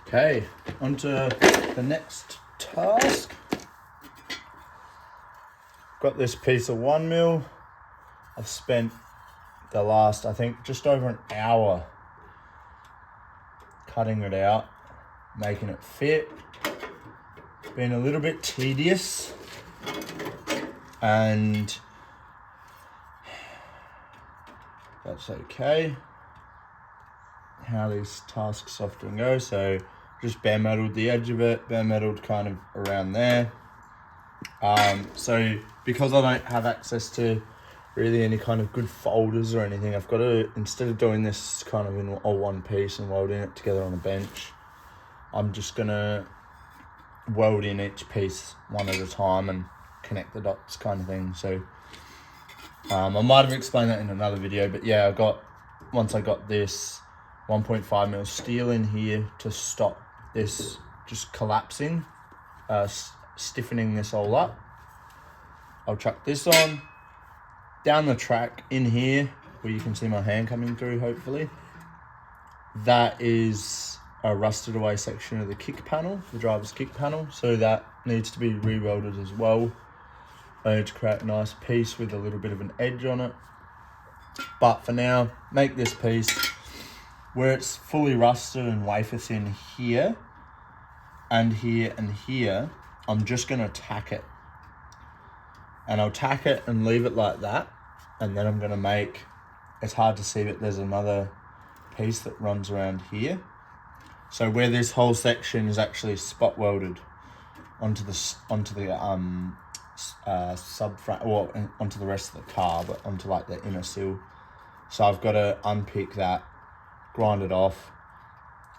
Okay, on to the next task. Got this piece of 1mm. I've spent the last, I think, just over an hour cutting it out, making it fit. Been a little bit tedious, and that's okay. How these tasks often go. So just bare metaled the edge of it, bare metaled kind of around there. So because I don't have access to really any kind of good folders or anything, I've got to, instead of doing this kind of in all one piece and welding it together on a bench, I'm just gonna weld in each piece one at a time and connect the dots kind of thing. So I might have explained that in another video, but yeah, once I got this 1.5mm steel in here to stop this just collapsing, stiffening this all up. I'll chuck this on. Down the track in here, where you can see my hand coming through, hopefully, that is a rusted away section of the kick panel, the driver's kick panel, so that needs to be re-welded as well. I need to create a nice piece with a little bit of an edge on it. But for now, make this piece where it's fully rusted and wafer thin here and here and here. I'm just gonna tack it, and I'll tack it and leave it like that. And then I'm gonna make, it's hard to see, but there's another piece that runs around here. So where this whole section is actually spot welded onto the subframe, or onto the rest of the car, but onto like the inner sill. So I've got to unpick that, grind it off,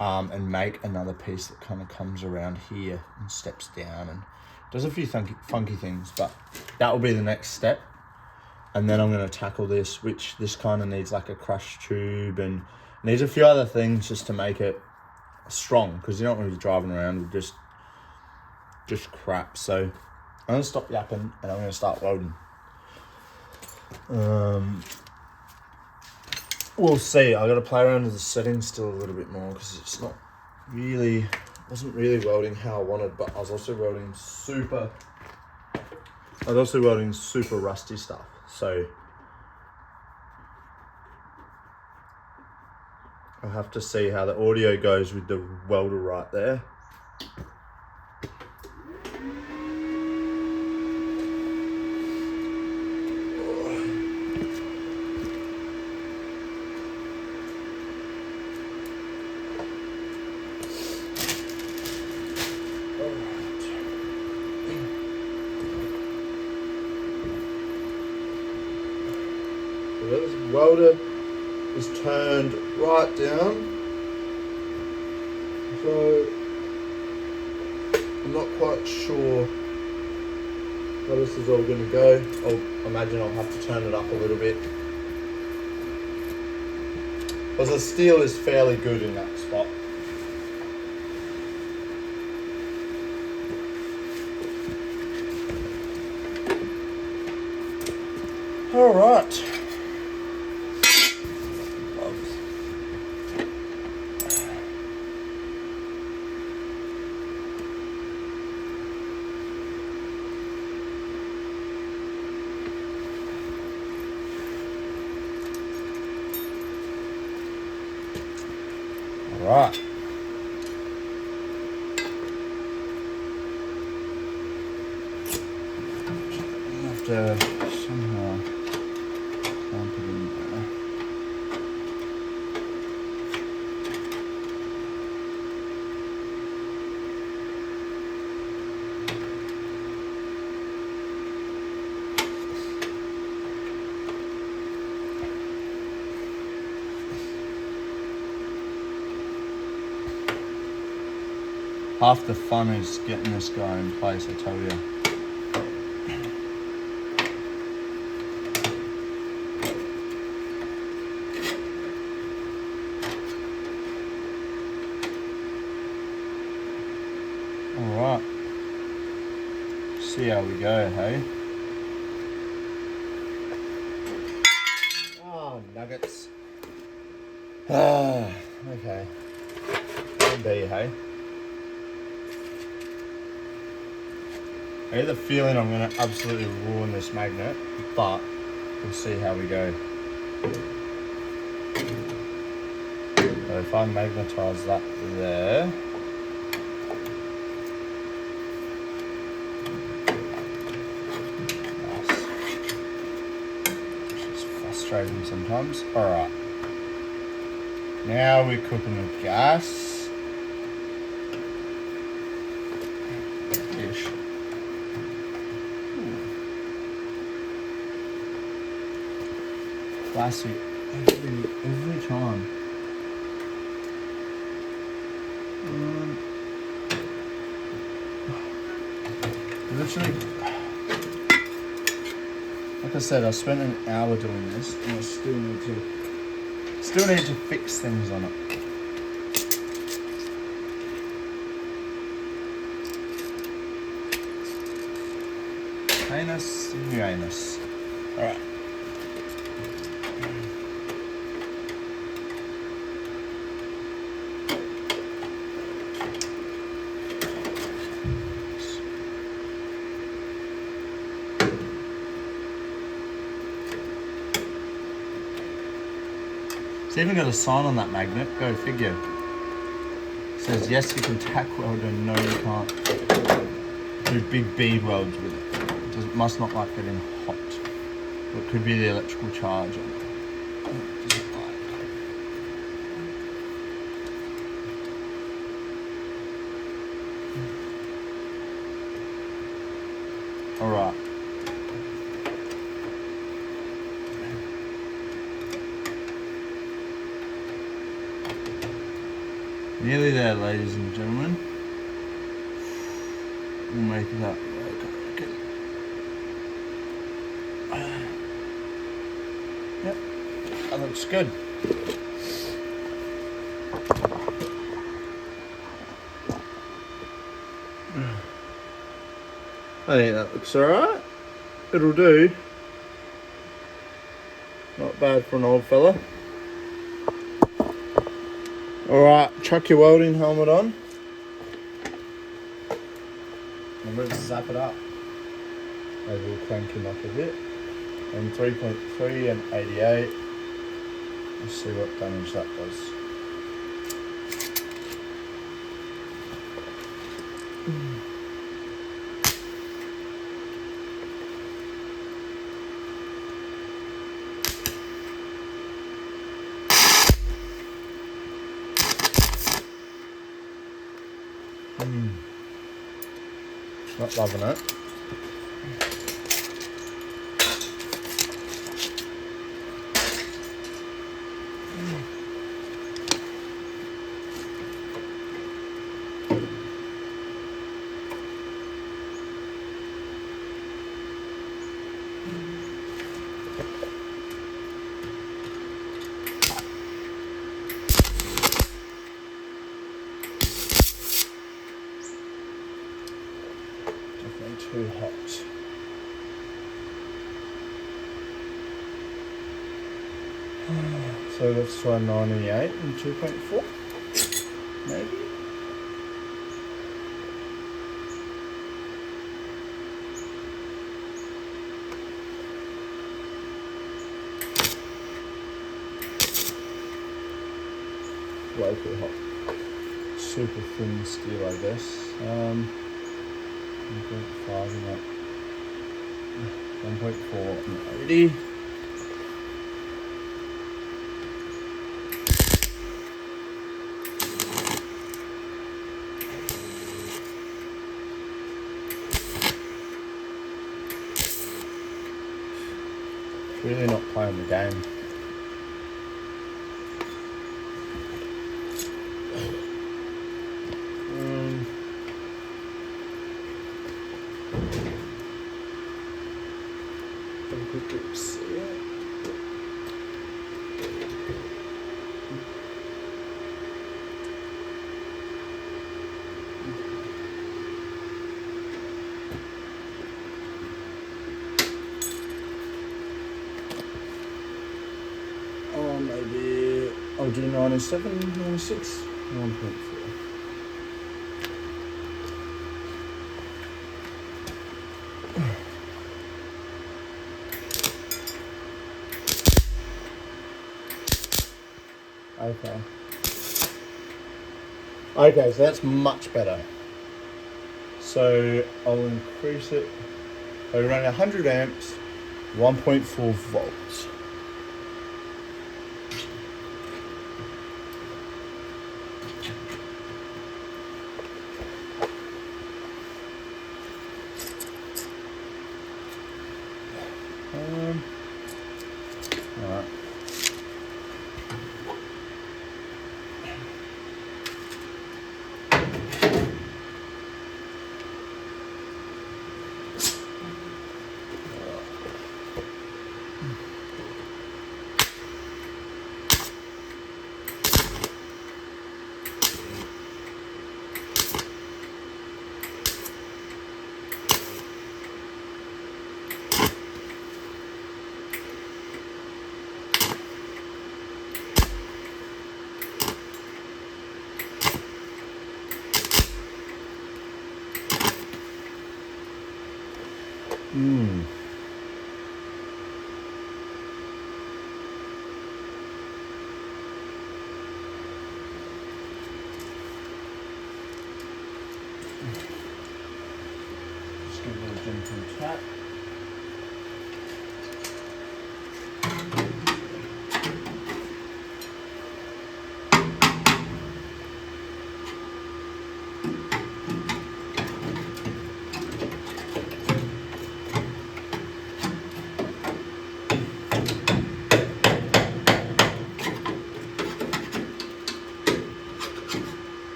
and make another piece that kind of comes around here and steps down and does a few funky things. But that will be the next step. And then I'm going to tackle this, which this kind of needs like a crush tube and needs a few other things just to make it strong, because you don't want to be driving around with just crap. So I'm going to stop yapping and I'm going to start welding. We'll see. I got to play around with the settings still a little bit more, because it's not really, wasn't really welding how I wanted, but I was also welding super rusty stuff. So I'll have to see how the audio goes with the welder right there. This welder is turned right down, so I'm not quite sure how this is all going to go. I imagine I'll have to turn it up a little bit, because the steel is fairly good in that spot. All right. Right. I have to somehow clamp it in there. Half the fun is getting this guy in place, I tell you. Alright. See how we go, hey? Oh, nuggets. Ah, okay. Can be, hey? I get the feeling I'm going to absolutely ruin this magnet, but we'll see how we go. So if I magnetise that there, nice. It's just frustrating sometimes. Alright. Now we're cooking with gas. Ish. Classic. Every time. Literally, like I said, I spent an hour doing this, and I still need to fix things on it. Anus, new anus. All right. It's even got a sign on that magnet, go figure. It says, yes, you can tack weld, and no, you can't do big bead welds with it. It must not like getting hot. It could be the electrical charge on it. All right. Nearly there, ladies and gentlemen. We'll make that work, I reckon. Yep, that looks good. I think that looks alright. It'll do. Not bad for an old fella. Alright, chuck your welding helmet on. And let's zap it up. Maybe we'll crank him up a bit. And 3.3 and 88. Let's see what damage that does. Not loving it. Too hot. So let's try 98 and 2.4, maybe. Way too hot. Super thin steel, I guess. 1.5 and that. 1.4 and 80. Really not playing the game. Oops. Oh, maybe I'll do 97, 96, 1.4. Okay. Okay, so that's much better. So I'll increase it. I run 100 amps, 1.4 volts. All right. Just give it a gentle tap.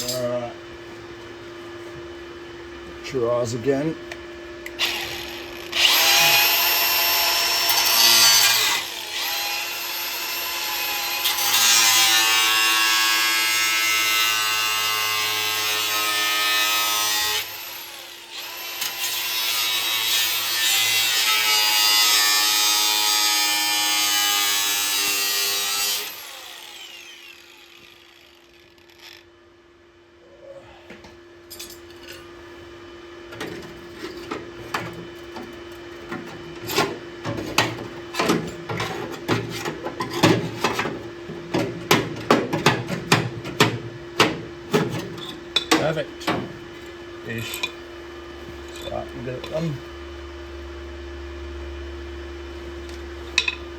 Alright. Shut your eyes again. Perfect. Ish. Right, we get it done.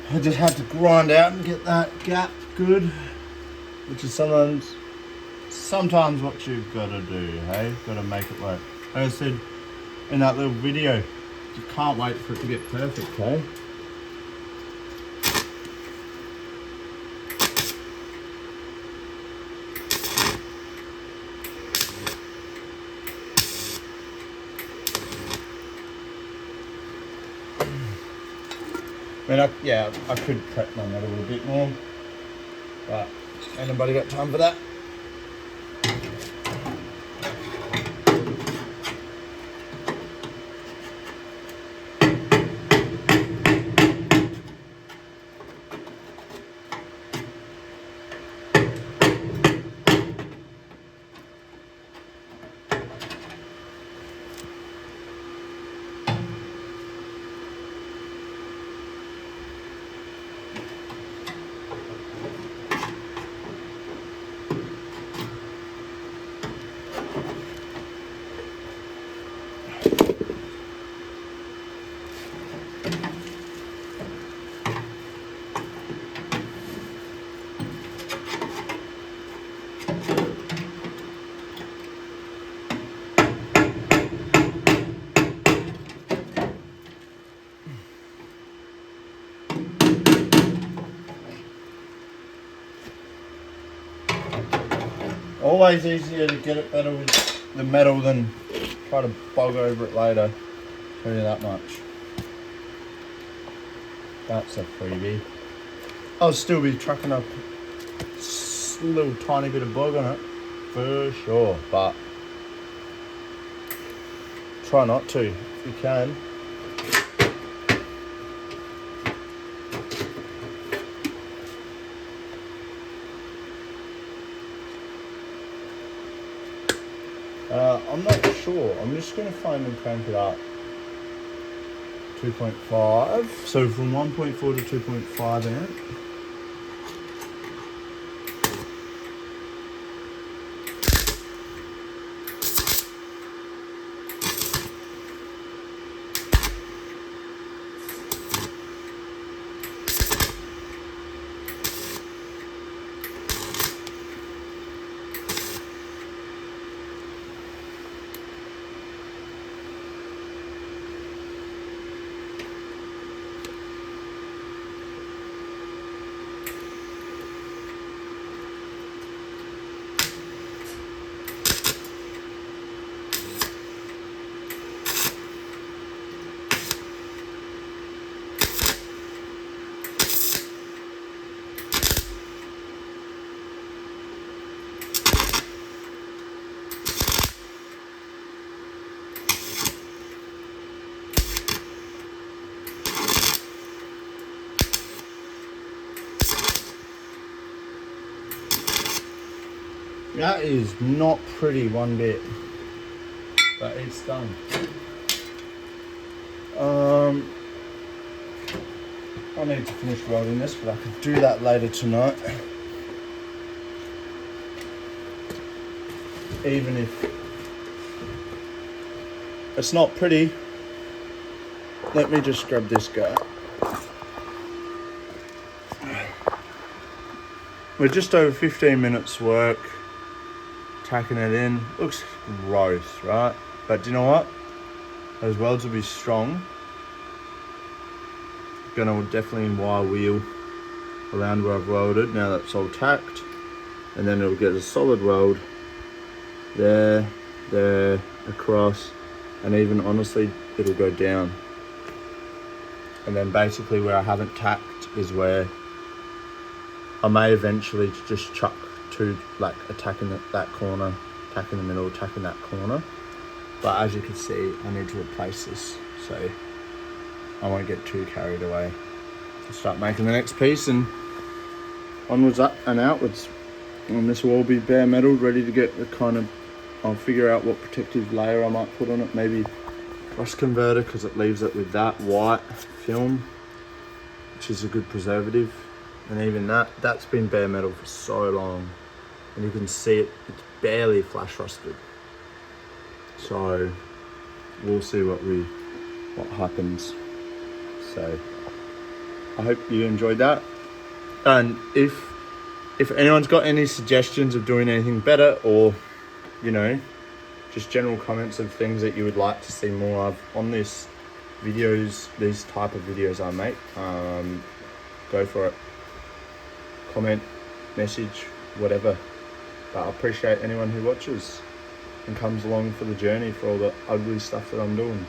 I just had to grind out and get that gap good, which is sometimes what you've got to do, hey? Got to make it work. Like I said in that little video, you can't wait for it to get perfect, hey? I mean, I could prep my metal a bit more, but ain't nobody got time for that. Always easier to get it better with the metal than try to bog over it later. Tell you that much. That's a freebie. I'll still be trucking up a little tiny bit of bog on it, for sure, but try not to if you can. I'm not sure. I'm just going to find and crank it up 2.5. So from 1.4 to 2.5 amp. That is not pretty one bit, but it's done. I need to finish welding this, but I could do that later tonight. Even if it's not pretty, let me just grab this guy. We're just over 15 minutes work, tacking it in. Looks gross, right? But do you know what? Those welds will be strong. Gonna definitely wire wheel around where I've welded now that's all tacked, and then it'll get a solid weld there, across, and even honestly it'll go down. And then basically where I haven't tacked is where I may eventually just chuck two, like attacking that corner, tack in the middle, tack in that corner. But as you can see, I need to replace this, so I won't get too carried away. I'll start making the next piece and onwards up and outwards. And this will all be bare metal, ready to get the kind of, I'll figure out what protective layer I might put on it. Maybe rust converter, because it leaves it with that white film, which is a good preservative. And even that's been bare metal for so long. And you can see it, it's barely flash rusted. So we'll see what happens. So I hope you enjoyed that. And if anyone's got any suggestions of doing anything better, or just general comments of things that you would like to see more of on these type of videos I make, go for it. Comment, message, whatever. But I appreciate anyone who watches and comes along for the journey for all the ugly stuff that I'm doing.